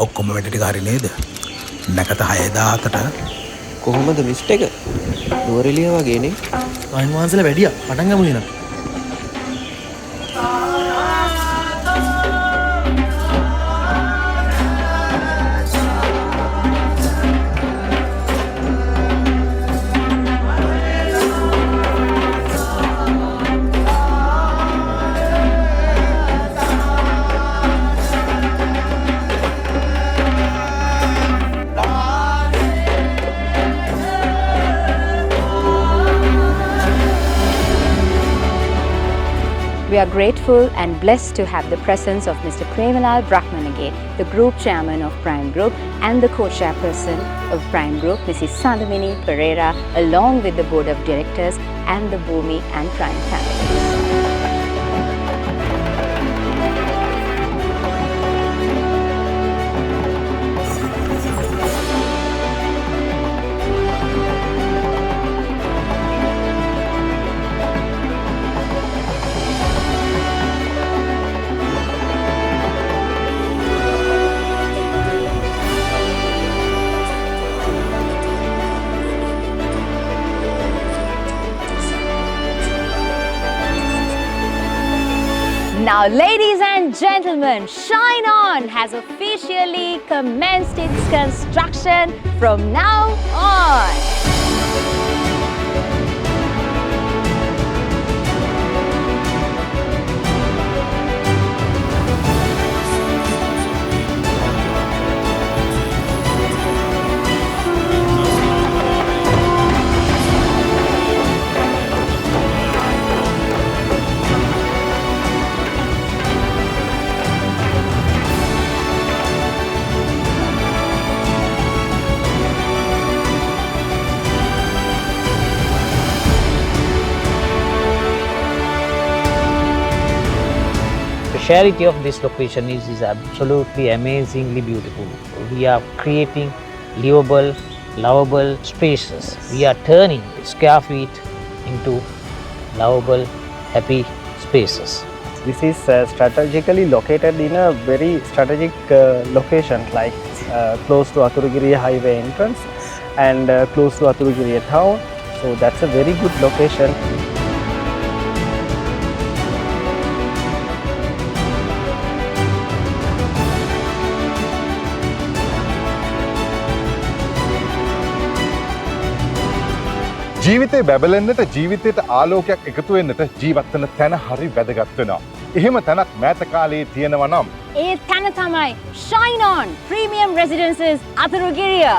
ඔක්කොම වැඩ ටික හරි නේද? නැකත 6000කට කොහොමද මිස්ට් එක? නුවරඑළිය වගේනේ. ස්වාමීන් වහන්සේලා වැඩියා. පටන් ගමු නේද? We are grateful and blessed to have the presence of Mr. Premalal Brahmanage, the Group Chairman of Prime Group, and the Co-Chairperson of Prime Group, Mrs. Sandamini Pereira, along with the Board of Directors and the Bhumi and Prime families. Now, ladies and gentlemen, Shine On has officially commenced its construction from now on. The charity of this location is absolutely amazingly beautiful. We are creating livable, lovable spaces. We are turning square feet into lovable, happy spaces. This is strategically located in a very strategic location, like close to Athuragiriya highway entrance and close to Athuragiriya town. So that's a very good location. ජීවිතේ බැබලෙන්නට ජීවිතයට ආලෝකයක් එකතු වෙන්නට ජීවත් වෙන තැන හරි වැදගත් වෙනවා. එහෙම තැනක් මෑත කාලේ තියෙනවා නම් ඒ තැන තමයි Shine On Premium Residences Athuragiriya.